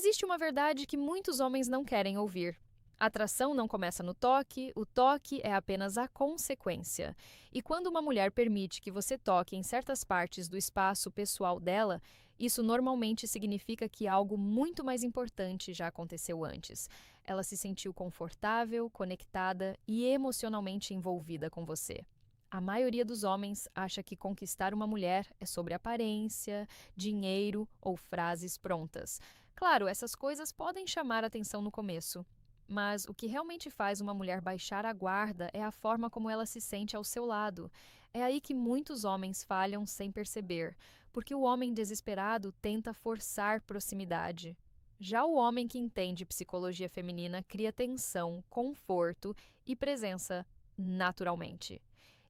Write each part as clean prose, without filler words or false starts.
Existe uma verdade que muitos homens não querem ouvir. A atração não começa no toque, o toque é apenas a consequência. E quando uma mulher permite que você toque em certas partes do espaço pessoal dela, isso normalmente significa que algo muito mais importante já aconteceu antes. Ela se sentiu confortável, conectada e emocionalmente envolvida com você. A maioria dos homens acha que conquistar uma mulher é sobre aparência, dinheiro ou frases prontas. Claro, essas coisas podem chamar atenção no começo, mas o que realmente faz uma mulher baixar a guarda é a forma como ela se sente ao seu lado. É aí que muitos homens falham sem perceber, porque o homem desesperado tenta forçar proximidade. Já o homem que entende psicologia feminina cria tensão, conforto e presença naturalmente.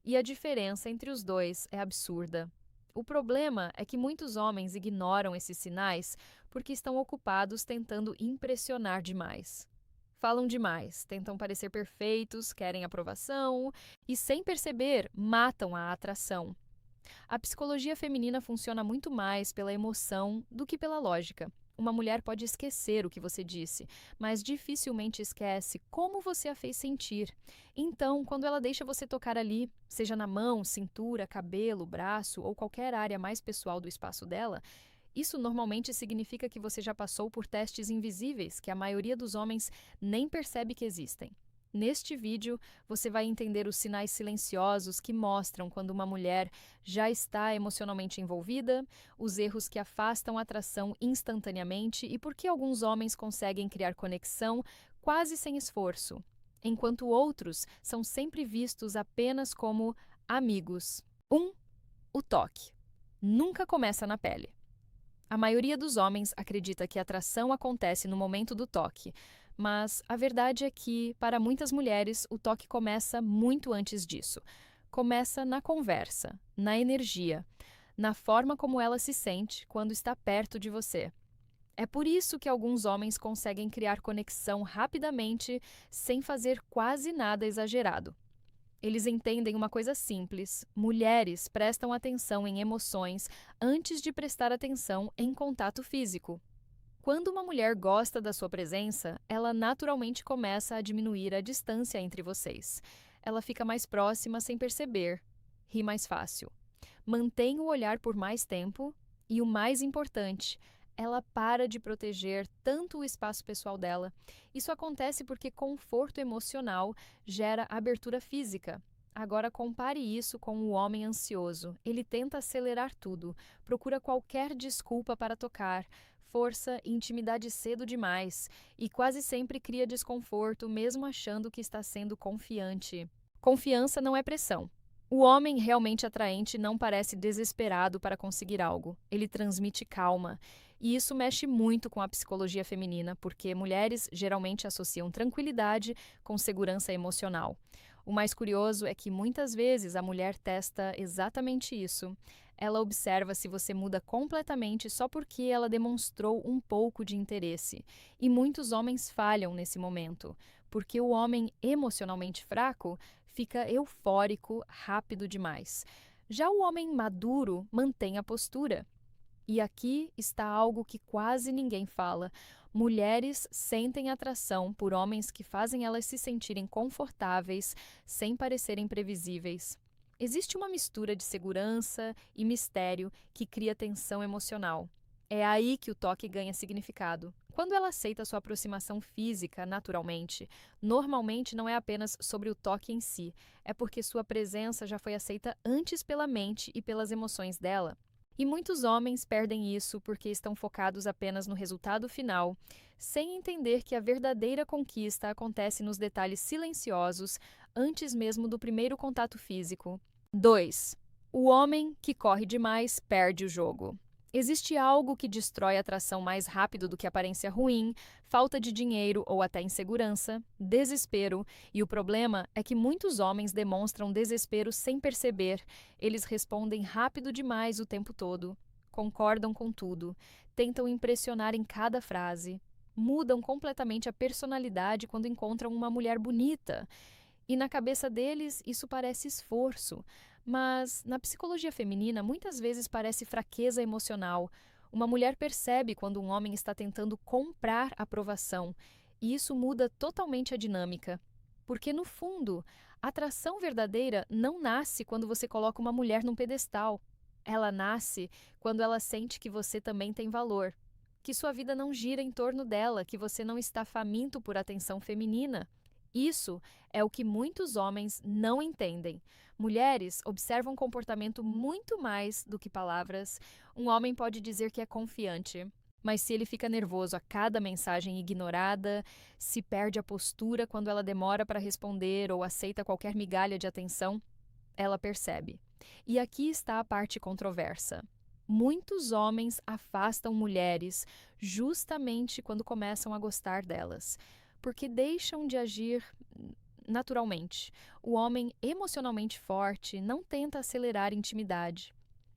E a diferença entre os dois é absurda. O problema é que muitos homens ignoram esses sinais porque estão ocupados tentando impressionar demais. Falam demais, tentam parecer perfeitos, querem aprovação e, sem perceber, matam a atração. A psicologia feminina funciona muito mais pela emoção do que pela lógica. Uma mulher pode esquecer o que você disse, mas dificilmente esquece como você a fez sentir. Então, quando ela deixa você tocar ali, seja na mão, cintura, cabelo, braço ou qualquer área mais pessoal do espaço dela, isso normalmente significa que você já passou por testes invisíveis que a maioria dos homens nem percebe que existem. Neste vídeo, você vai entender os sinais silenciosos que mostram quando uma mulher já está emocionalmente envolvida, os erros que afastam a atração instantaneamente e por que alguns homens conseguem criar conexão quase sem esforço, enquanto outros são sempre vistos apenas como amigos. 1. O toque. Nunca começa na pele. A maioria dos homens acredita que a atração acontece no momento do toque, mas a verdade é que, para muitas mulheres, o toque começa muito antes disso. Começa na conversa, na energia, na forma como ela se sente quando está perto de você. É por isso que alguns homens conseguem criar conexão rapidamente, sem fazer quase nada exagerado. Eles entendem uma coisa simples: mulheres prestam atenção em emoções antes de prestar atenção em contato físico. Quando uma mulher gosta da sua presença, ela naturalmente começa a diminuir a distância entre vocês. Ela fica mais próxima sem perceber, ri mais fácil, mantém o olhar por mais tempo e, o mais importante, ela para de proteger tanto o espaço pessoal dela. Isso acontece porque conforto emocional gera abertura física. Agora compare isso com o homem ansioso. Ele tenta acelerar tudo, procura qualquer desculpa para tocar, força e intimidade cedo demais e quase sempre cria desconforto mesmo achando que está sendo confiante. Confiança não é pressão. O homem realmente atraente não parece desesperado para conseguir algo. Ele transmite calma. E isso mexe muito com a psicologia feminina, porque mulheres geralmente associam tranquilidade com segurança emocional. O mais curioso é que muitas vezes a mulher testa exatamente isso. Ela observa se você muda completamente só porque ela demonstrou um pouco de interesse. E muitos homens falham nesse momento, porque o homem emocionalmente fraco fica eufórico rápido demais. Já o homem maduro mantém a postura. E aqui está algo que quase ninguém fala. Mulheres sentem atração por homens que fazem elas se sentirem confortáveis, sem parecerem previsíveis. Existe uma mistura de segurança e mistério que cria tensão emocional. É aí que o toque ganha significado. Quando ela aceita sua aproximação física naturalmente, normalmente não é apenas sobre o toque em si, é porque sua presença já foi aceita antes pela mente e pelas emoções dela. E muitos homens perdem isso porque estão focados apenas no resultado final, sem entender que a verdadeira conquista acontece nos detalhes silenciosos antes mesmo do primeiro contato físico. 2. O homem que corre demais perde o jogo. Existe algo que destrói a atração mais rápido do que aparência ruim, falta de dinheiro ou até insegurança, desespero, e o problema é que muitos homens demonstram desespero sem perceber. Eles respondem rápido demais o tempo todo, concordam com tudo, tentam impressionar em cada frase, mudam completamente a personalidade quando encontram uma mulher bonita. E na cabeça deles, isso parece esforço, mas na psicologia feminina muitas vezes parece fraqueza emocional. Uma mulher percebe quando um homem está tentando comprar aprovação, e isso muda totalmente a dinâmica. Porque, no fundo, a atração verdadeira não nasce quando você coloca uma mulher num pedestal. Ela nasce quando ela sente que você também tem valor, que sua vida não gira em torno dela, que você não está faminto por atenção feminina. Isso é o que muitos homens não entendem. Mulheres observam comportamento muito mais do que palavras. Um homem pode dizer que é confiante, mas se ele fica nervoso a cada mensagem ignorada, se perde a postura quando ela demora para responder ou aceita qualquer migalha de atenção, ela percebe. E aqui está a parte controversa. Muitos homens afastam mulheres justamente quando começam a gostar delas, porque deixam de agir naturalmente. O homem emocionalmente forte não tenta acelerar intimidade.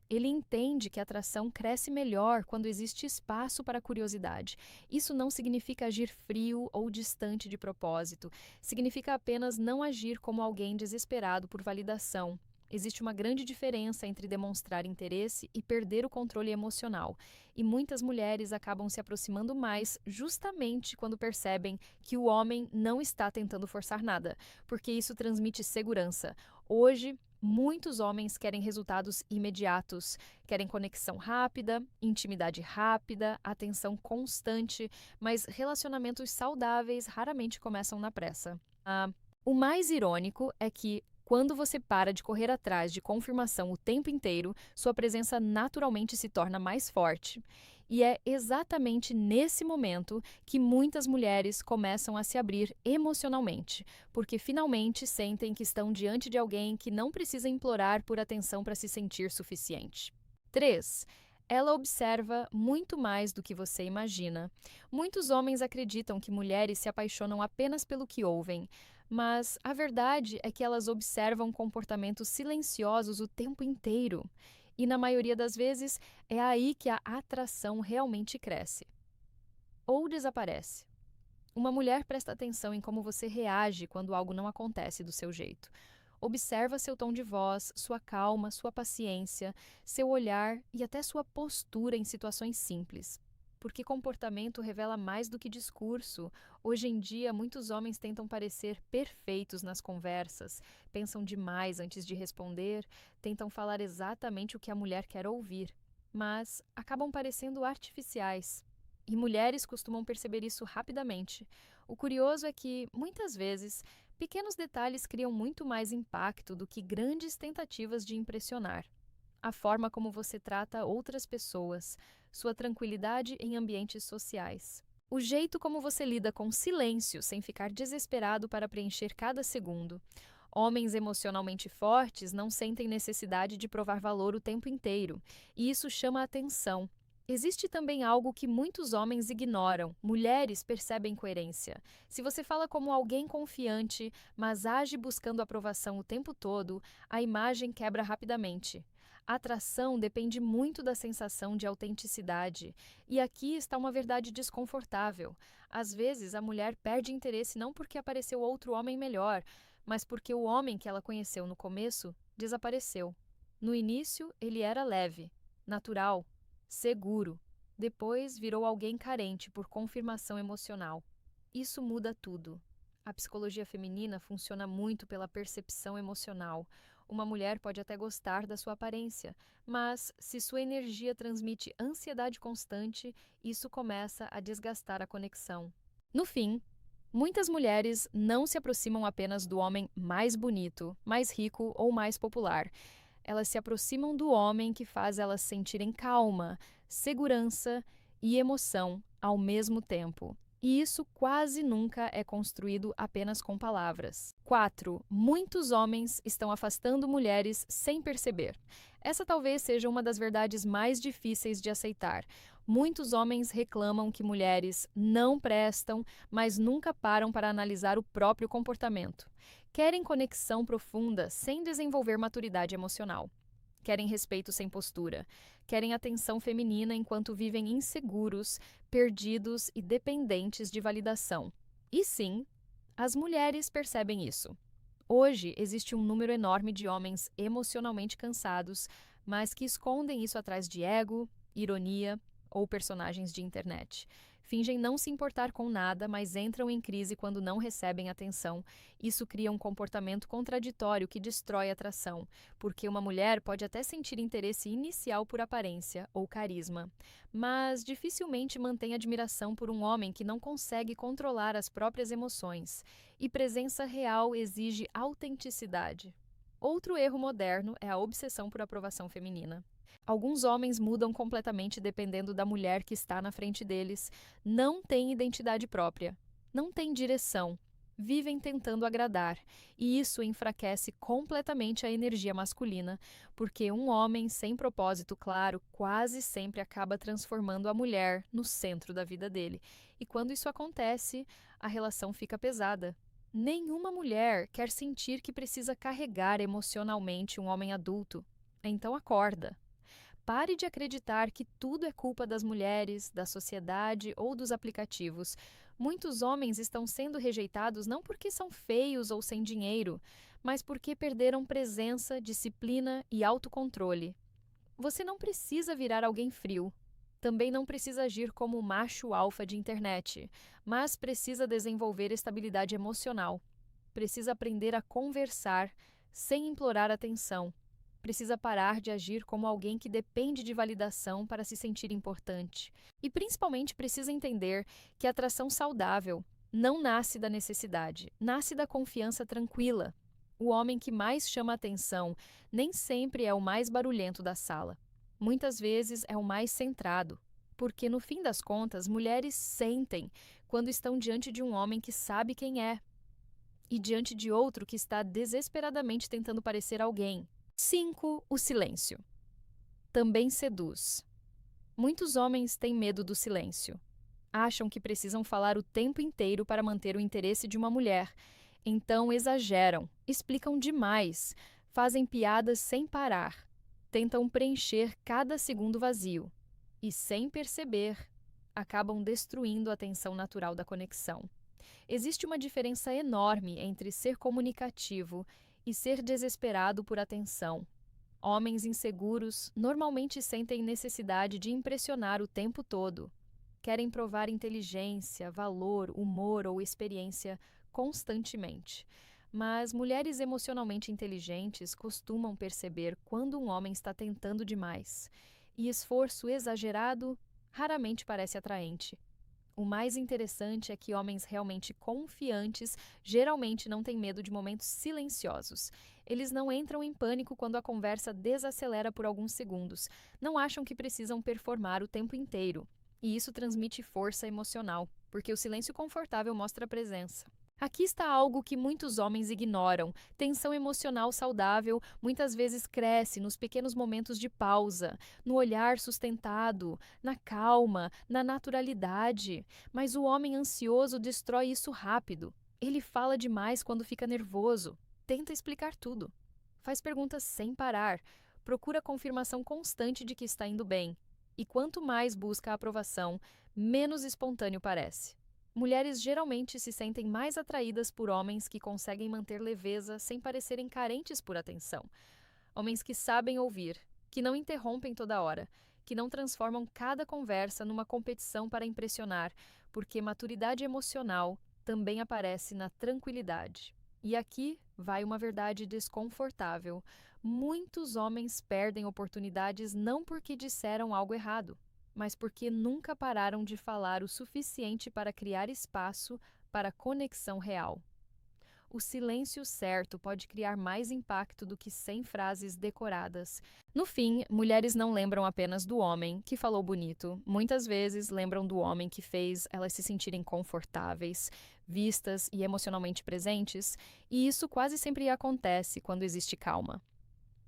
Ele entende que a atração cresce melhor quando existe espaço para a curiosidade. Isso não significa agir frio ou distante de propósito. Significa apenas não agir como alguém desesperado por validação. Existe uma grande diferença entre demonstrar interesse e perder o controle emocional. E muitas mulheres acabam se aproximando mais justamente quando percebem que o homem não está tentando forçar nada, porque isso transmite segurança. Hoje, muitos homens querem resultados imediatos, querem conexão rápida, intimidade rápida, atenção constante, mas relacionamentos saudáveis raramente começam na pressa. O mais irônico é que, quando você para de correr atrás de confirmação o tempo inteiro, sua presença naturalmente se torna mais forte. E é exatamente nesse momento que muitas mulheres começam a se abrir emocionalmente, porque finalmente sentem que estão diante de alguém que não precisa implorar por atenção para se sentir suficiente. 3. Ela observa muito mais do que você imagina. Muitos homens acreditam que mulheres se apaixonam apenas pelo que ouvem, mas a verdade é que elas observam comportamentos silenciosos o tempo inteiro. E, na maioria das vezes, é aí que a atração realmente cresce. Ou desaparece. Uma mulher presta atenção em como você reage quando algo não acontece do seu jeito. Observa seu tom de voz, sua calma, sua paciência, seu olhar e até sua postura em situações simples. Porque comportamento revela mais do que discurso. Hoje em dia, muitos homens tentam parecer perfeitos nas conversas, pensam demais antes de responder, tentam falar exatamente o que a mulher quer ouvir, mas acabam parecendo artificiais. E mulheres costumam perceber isso rapidamente. O curioso é que, muitas vezes, pequenos detalhes criam muito mais impacto do que grandes tentativas de impressionar. A forma como você trata outras pessoas, sua tranquilidade em ambientes sociais. O jeito como você lida com silêncio sem ficar desesperado para preencher cada segundo. Homens emocionalmente fortes não sentem necessidade de provar valor o tempo inteiro, e isso chama a atenção. Existe também algo que muitos homens ignoram. Mulheres percebem coerência. Se você fala como alguém confiante, mas age buscando aprovação o tempo todo, a imagem quebra rapidamente. A atração depende muito da sensação de autenticidade. E aqui está uma verdade desconfortável. Às vezes, a mulher perde interesse não porque apareceu outro homem melhor, mas porque o homem que ela conheceu no começo desapareceu. No início, ele era leve, natural, seguro. Depois, virou alguém carente por confirmação emocional. Isso muda tudo. A psicologia feminina funciona muito pela percepção emocional. Uma mulher pode até gostar da sua aparência, mas se sua energia transmite ansiedade constante, isso começa a desgastar a conexão. No fim, muitas mulheres não se aproximam apenas do homem mais bonito, mais rico ou mais popular. Elas se aproximam do homem que faz elas sentirem calma, segurança e emoção ao mesmo tempo. E isso quase nunca é construído apenas com palavras. 4. Muitos homens estão afastando mulheres sem perceber. Essa talvez seja uma das verdades mais difíceis de aceitar. Muitos homens reclamam que mulheres não prestam, mas nunca param para analisar o próprio comportamento. Querem conexão profunda sem desenvolver maturidade emocional. Querem respeito sem postura. Querem atenção feminina enquanto vivem inseguros, perdidos e dependentes de validação. E sim, as mulheres percebem isso. Hoje existe um número enorme de homens emocionalmente cansados, mas que escondem isso atrás de ego, ironia ou personagens de internet. Fingem não se importar com nada, mas entram em crise quando não recebem atenção. Isso cria um comportamento contraditório que destrói a atração, porque uma mulher pode até sentir interesse inicial por aparência ou carisma, mas dificilmente mantém admiração por um homem que não consegue controlar as próprias emoções. E presença real exige autenticidade. Outro erro moderno é a obsessão por aprovação feminina. Alguns homens mudam completamente dependendo da mulher que está na frente deles, não têm identidade própria, não têm direção, vivem tentando agradar, e isso enfraquece completamente a energia masculina, porque um homem sem propósito claro quase sempre acaba transformando a mulher no centro da vida dele. E quando isso acontece, a relação fica pesada. Nenhuma mulher quer sentir que precisa carregar emocionalmente um homem adulto. Então acorda. Pare de acreditar que tudo é culpa das mulheres, da sociedade ou dos aplicativos. Muitos homens estão sendo rejeitados não porque são feios ou sem dinheiro, mas porque perderam presença, disciplina e autocontrole. Você não precisa virar alguém frio. Também não precisa agir como o macho alfa de internet, mas precisa desenvolver estabilidade emocional. Precisa aprender a conversar sem implorar atenção. Precisa parar de agir como alguém que depende de validação para se sentir importante. E principalmente precisa entender que a atração saudável não nasce da necessidade, nasce da confiança tranquila. O homem que mais chama atenção nem sempre é o mais barulhento da sala. Muitas vezes é o mais centrado, porque no fim das contas, mulheres sentem quando estão diante de um homem que sabe quem é e diante de outro que está desesperadamente tentando parecer alguém. 5. O silêncio. Também seduz. Muitos homens têm medo do silêncio. Acham que precisam falar o tempo inteiro para manter o interesse de uma mulher. Então exageram, explicam demais, fazem piadas sem parar, tentam preencher cada segundo vazio e, sem perceber, acabam destruindo a tensão natural da conexão. Existe uma diferença enorme entre ser comunicativo e ser desesperado por atenção. Homens inseguros normalmente sentem necessidade de impressionar o tempo todo. Querem provar inteligência, valor, humor ou experiência constantemente. Mas mulheres emocionalmente inteligentes costumam perceber quando um homem está tentando demais. E esforço exagerado raramente parece atraente. O mais interessante é que homens realmente confiantes geralmente não têm medo de momentos silenciosos. Eles não entram em pânico quando a conversa desacelera por alguns segundos. Não acham que precisam performar o tempo inteiro. E isso transmite força emocional, porque o silêncio confortável mostra a presença. Aqui está algo que muitos homens ignoram. Tensão emocional saudável muitas vezes cresce nos pequenos momentos de pausa, no olhar sustentado, na calma, na naturalidade. Mas o homem ansioso destrói isso rápido. Ele fala demais quando fica nervoso, tenta explicar tudo, faz perguntas sem parar, procura confirmação constante de que está indo bem. E quanto mais busca a aprovação, menos espontâneo parece. Mulheres geralmente se sentem mais atraídas por homens que conseguem manter leveza sem parecerem carentes por atenção. Homens que sabem ouvir, que não interrompem toda hora, que não transformam cada conversa numa competição para impressionar, porque maturidade emocional também aparece na tranquilidade. E aqui vai uma verdade desconfortável. Muitos homens perdem oportunidades não porque disseram algo errado, mas porque nunca pararam de falar o suficiente para criar espaço para conexão real. O silêncio certo pode criar mais impacto do que 100 frases decoradas. No fim, mulheres não lembram apenas do homem que falou bonito. Muitas vezes lembram do homem que fez elas se sentirem confortáveis, vistas e emocionalmente presentes, e isso quase sempre acontece quando existe calma.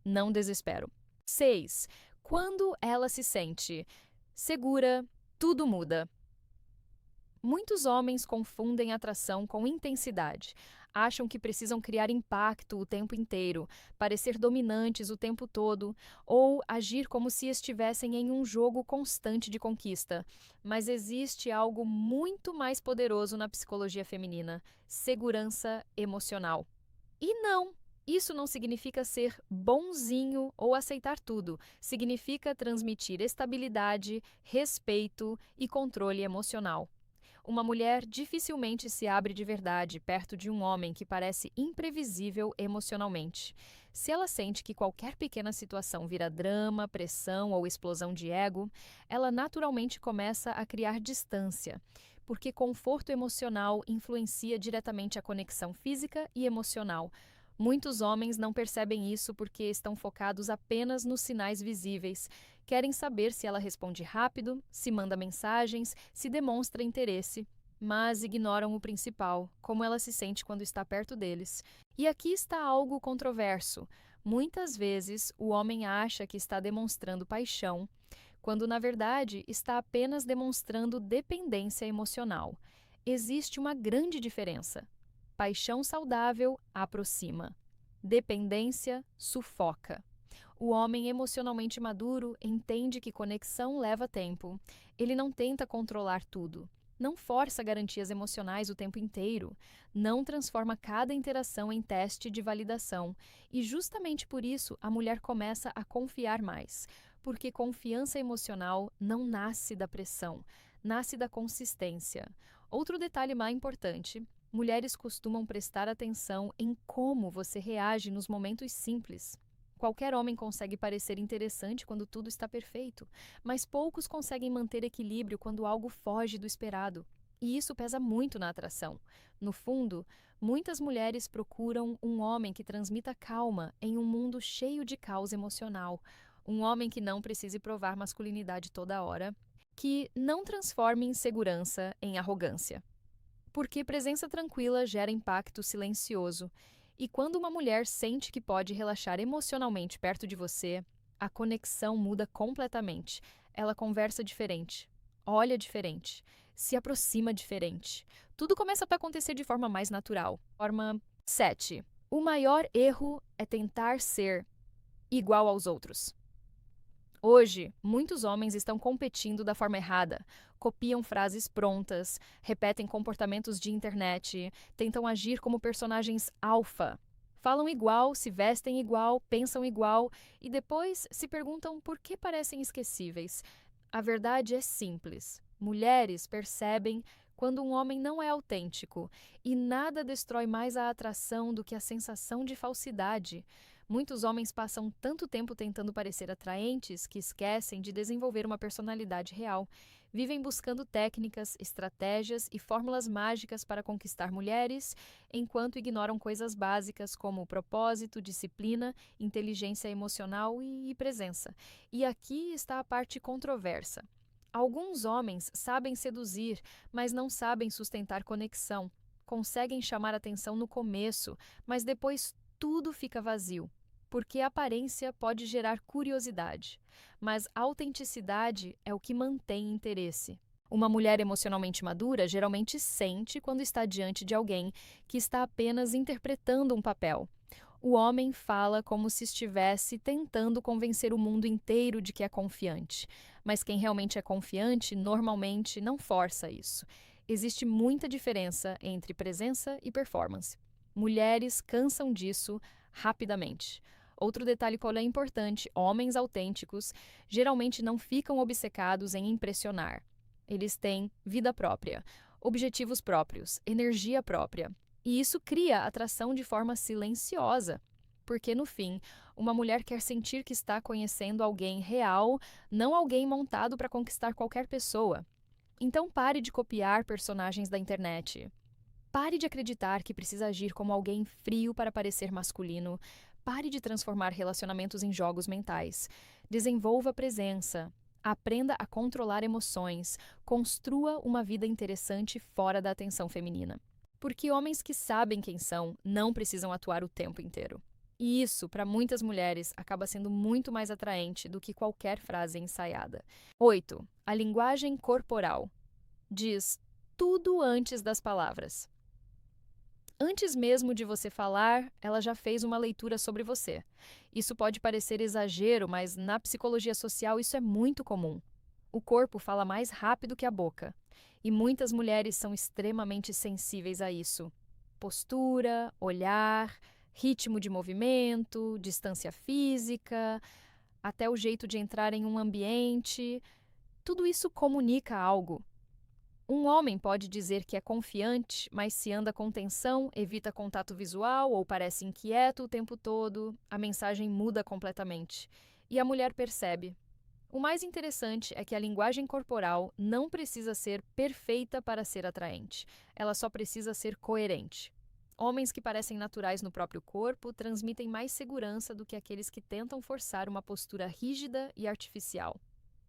Não desespero. 6. Quando ela se sente segura, tudo muda. Muitos homens confundem atração com intensidade. Acham que precisam criar impacto o tempo inteiro, parecer dominantes o tempo todo, ou agir como se estivessem em um jogo constante de conquista. Mas existe algo muito mais poderoso na psicologia feminina: segurança emocional. E não! Isso não significa ser bonzinho ou aceitar tudo. Significa transmitir estabilidade, respeito e controle emocional. Uma mulher dificilmente se abre de verdade perto de um homem que parece imprevisível emocionalmente. Se ela sente que qualquer pequena situação vira drama, pressão ou explosão de ego, ela naturalmente começa a criar distância, porque conforto emocional influencia diretamente a conexão física e emocional. Muitos homens não percebem isso porque estão focados apenas nos sinais visíveis. Querem saber se ela responde rápido, se manda mensagens, se demonstra interesse, mas ignoram o principal, como ela se sente quando está perto deles. E aqui está algo controverso. Muitas vezes, o homem acha que está demonstrando paixão, quando na verdade está apenas demonstrando dependência emocional. Existe uma grande diferença. Paixão saudável aproxima. Dependência sufoca. O homem emocionalmente maduro entende que conexão leva tempo. Ele não tenta controlar tudo. Não força garantias emocionais o tempo inteiro. Não transforma cada interação em teste de validação. E justamente por isso a mulher começa a confiar mais. Porque confiança emocional não nasce da pressão, nasce da consistência. Outro detalhe mais importante: mulheres costumam prestar atenção em como você reage nos momentos simples. Qualquer homem consegue parecer interessante quando tudo está perfeito, mas poucos conseguem manter equilíbrio quando algo foge do esperado. E isso pesa muito na atração. No fundo, muitas mulheres procuram um homem que transmita calma em um mundo cheio de caos emocional. Um homem que não precise provar masculinidade toda hora, que não transforme insegurança em arrogância. Porque presença tranquila gera impacto silencioso. E quando uma mulher sente que pode relaxar emocionalmente perto de você, a conexão muda completamente. Ela conversa diferente, olha diferente, se aproxima diferente. Tudo começa a acontecer de forma mais natural. Forma 7. O maior erro é tentar ser igual aos outros. Hoje, muitos homens estão competindo da forma errada. Copiam frases prontas, repetem comportamentos de internet, tentam agir como personagens alfa. Falam igual, se vestem igual, pensam igual e depois se perguntam por que parecem esquecíveis. A verdade é simples. Mulheres percebem quando um homem não é autêntico e nada destrói mais a atração do que a sensação de falsidade. Muitos homens passam tanto tempo tentando parecer atraentes que esquecem de desenvolver uma personalidade real. Vivem buscando técnicas, estratégias e fórmulas mágicas para conquistar mulheres, enquanto ignoram coisas básicas como propósito, disciplina, inteligência emocional e presença. E aqui está a parte controversa. Alguns homens sabem seduzir, mas não sabem sustentar conexão. Conseguem chamar atenção no começo, mas depois tudo fica vazio. Porque a aparência pode gerar curiosidade, mas autenticidade é o que mantém interesse. Uma mulher emocionalmente madura geralmente sente quando está diante de alguém que está apenas interpretando um papel. O homem fala como se estivesse tentando convencer o mundo inteiro de que é confiante, mas quem realmente é confiante normalmente não força isso. Existe muita diferença entre presença e performance. Mulheres cansam disso rapidamente. Outro detalhe qual é importante: homens autênticos geralmente não ficam obcecados em impressionar. Eles têm vida própria, objetivos próprios, energia própria. E isso cria atração de forma silenciosa. Porque, no fim, uma mulher quer sentir que está conhecendo alguém real, não alguém montado para conquistar qualquer pessoa. Então pare de copiar personagens da internet. Pare de acreditar que precisa agir como alguém frio para parecer masculino. Pare de transformar relacionamentos em jogos mentais. Desenvolva presença. Aprenda a controlar emoções. Construa uma vida interessante fora da atenção feminina. Porque homens que sabem quem são não precisam atuar o tempo inteiro. E isso, para muitas mulheres, acaba sendo muito mais atraente do que qualquer frase ensaiada. 8. A linguagem corporal. Diz tudo antes das palavras. Antes mesmo de você falar, ela já fez uma leitura sobre você. Isso pode parecer exagero, mas na psicologia social isso é muito comum. O corpo fala mais rápido que a boca, e muitas mulheres são extremamente sensíveis a isso. Postura, olhar, Ritmo de movimento, distância física, até o jeito de entrar em um ambiente, tudo isso comunica algo. Um homem pode dizer que é confiante, mas se anda com tensão, evita contato visual ou parece inquieto o tempo todo, a mensagem muda completamente. E a mulher percebe. O mais interessante é que a linguagem corporal não precisa ser perfeita para ser atraente. Ela só precisa ser coerente. Homens que parecem naturais no próprio corpo transmitem mais segurança do que aqueles que tentam forçar uma postura rígida e artificial.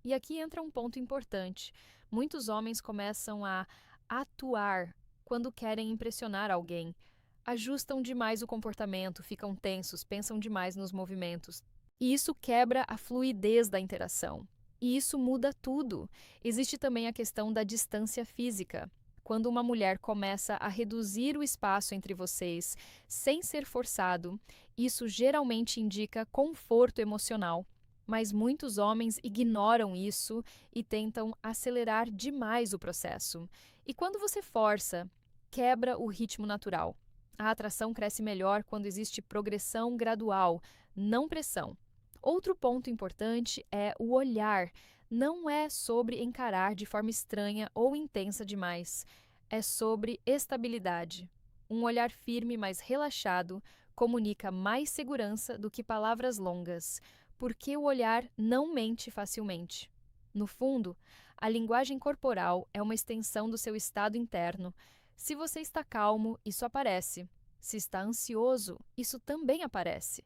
E aqui entra um ponto importante. Muitos homens começam a atuar quando querem impressionar alguém. Ajustam demais o comportamento, ficam tensos, pensam demais nos movimentos. E isso quebra a fluidez da interação. E isso muda tudo. Existe também a questão da distância física. Quando uma mulher começa a reduzir o espaço entre vocês sem ser forçado, isso geralmente indica conforto emocional. Mas muitos homens ignoram isso e tentam acelerar demais o processo. E quando você força, quebra o ritmo natural. A atração cresce melhor quando existe progressão gradual, não pressão. Outro ponto importante é o olhar. Não é sobre encarar de forma estranha ou intensa demais. É sobre estabilidade. Um olhar firme, mas relaxado, comunica mais segurança do que palavras longas, porque o olhar não mente facilmente. No fundo, a linguagem corporal é uma extensão do seu estado interno. Se você está calmo, isso aparece. Se está ansioso, isso também aparece.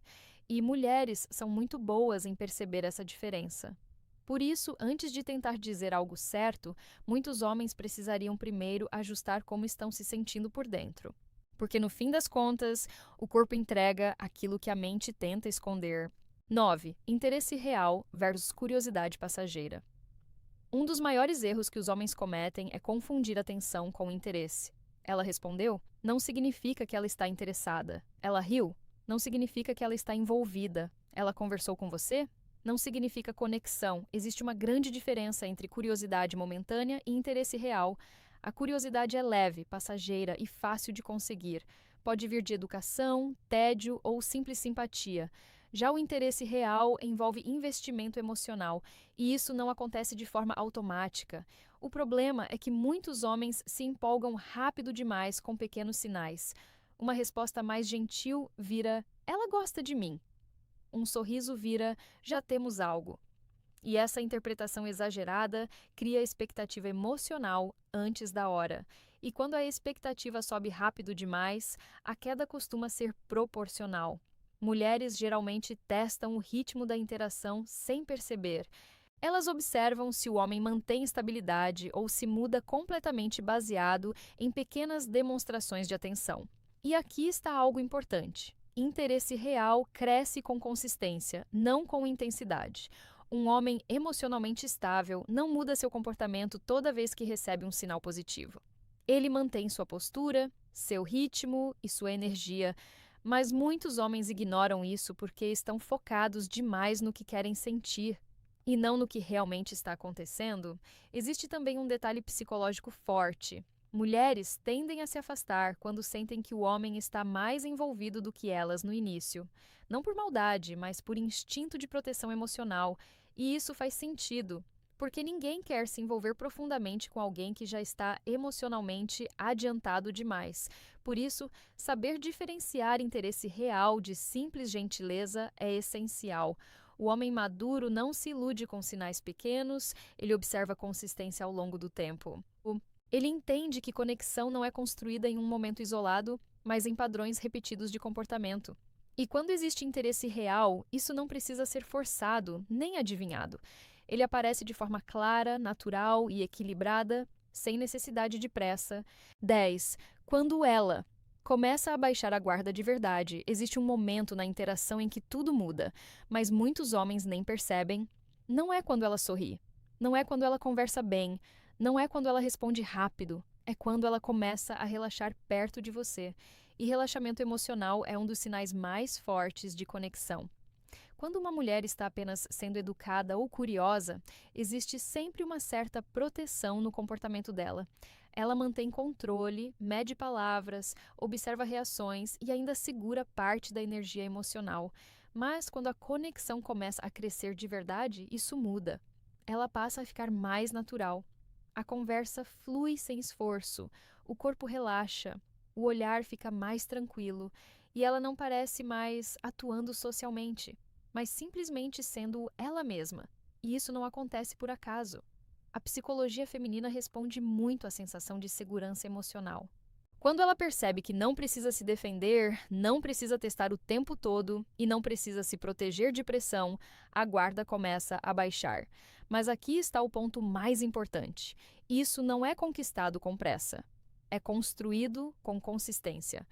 E mulheres são muito boas em perceber essa diferença. Por isso, antes de tentar dizer algo certo, muitos homens precisariam primeiro ajustar como estão se sentindo por dentro. Porque no fim das contas, o corpo entrega aquilo que a mente tenta esconder. 9. Interesse real versus curiosidade passageira. Um dos maiores erros que os homens cometem é confundir atenção com interesse. Ela respondeu? Não significa que ela está interessada. Ela riu? Não significa que ela está envolvida. Ela conversou com você? Não significa conexão. Existe uma grande diferença entre curiosidade momentânea e interesse real. A curiosidade é leve, passageira e fácil de conseguir. Pode vir de educação, tédio ou simples simpatia. Já o interesse real envolve investimento emocional, e isso não acontece de forma automática. O problema é que muitos homens se empolgam rápido demais com pequenos sinais. Uma resposta mais gentil vira: ela gosta de mim. Um sorriso vira: já temos algo. E essa interpretação exagerada cria expectativa emocional antes da hora. E quando a expectativa sobe rápido demais, a queda costuma ser proporcional. Mulheres geralmente testam o ritmo da interação sem perceber. Elas observam se o homem mantém estabilidade ou se muda completamente baseado em pequenas demonstrações de atenção. E aqui está algo importante. Interesse real cresce com consistência, não com intensidade. Um homem emocionalmente estável não muda seu comportamento toda vez que recebe um sinal positivo. Ele mantém sua postura, seu ritmo e sua energia, mas muitos homens ignoram isso porque estão focados demais no que querem sentir e não no que realmente está acontecendo. Existe também um detalhe psicológico forte. Mulheres tendem a se afastar quando sentem que o homem está mais envolvido do que elas no início. Não por maldade, mas por instinto de proteção emocional. E isso faz sentido, porque ninguém quer se envolver profundamente com alguém que já está emocionalmente adiantado demais. Por isso, saber diferenciar interesse real de simples gentileza é essencial. O homem maduro não se ilude com sinais pequenos, ele observa consistência ao longo do tempo. Ele entende que conexão não é construída em um momento isolado, mas em padrões repetidos de comportamento. E quando existe interesse real, isso não precisa ser forçado, nem adivinhado. Ele aparece de forma clara, natural e equilibrada, sem necessidade de pressa. 10. Quando ela começa a baixar a guarda de verdade, existe um momento na interação em que tudo muda, mas muitos homens nem percebem. Não é quando ela sorri, não é quando ela conversa bem, não é quando ela responde rápido, é quando ela começa a relaxar perto de você. E relaxamento emocional é um dos sinais mais fortes de conexão. Quando uma mulher está apenas sendo educada ou curiosa, existe sempre uma certa proteção no comportamento dela. Ela mantém controle, mede palavras, observa reações e ainda segura parte da energia emocional. Mas quando a conexão começa a crescer de verdade, isso muda. Ela passa a ficar mais natural. A conversa flui sem esforço, o corpo relaxa, o olhar fica mais tranquilo e ela não parece mais atuando socialmente, mas simplesmente sendo ela mesma. E isso não acontece por acaso. A psicologia feminina responde muito à sensação de segurança emocional. Quando ela percebe que não precisa se defender, não precisa testar o tempo todo e não precisa se proteger de pressão, a guarda começa a baixar. Mas aqui está o ponto mais importante: isso não é conquistado com pressa, é construído com consistência.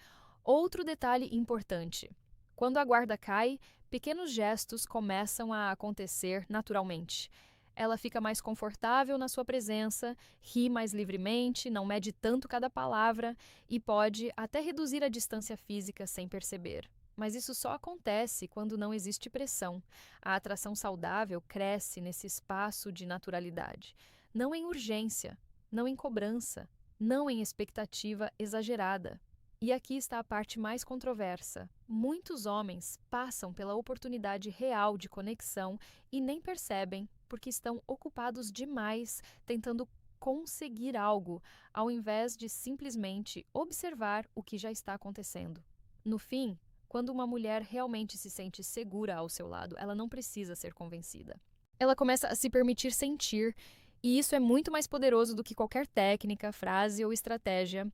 Outro detalhe importante: quando a guarda cai, pequenos gestos começam a acontecer naturalmente. Ela fica mais confortável na sua presença, ri mais livremente, não mede tanto cada palavra e pode até reduzir a distância física sem perceber. Mas isso só acontece quando não existe pressão. A atração saudável cresce nesse espaço de naturalidade, não em urgência, não em cobrança, não em expectativa exagerada. E aqui está a parte mais controversa. Muitos homens passam pela oportunidade real de conexão e nem percebem porque estão ocupados demais tentando conseguir algo, ao invés de simplesmente observar o que já está acontecendo. No fim, quando uma mulher realmente se sente segura ao seu lado, ela não precisa ser convencida. Ela começa a se permitir sentir, e isso é muito mais poderoso do que qualquer técnica, frase ou estratégia.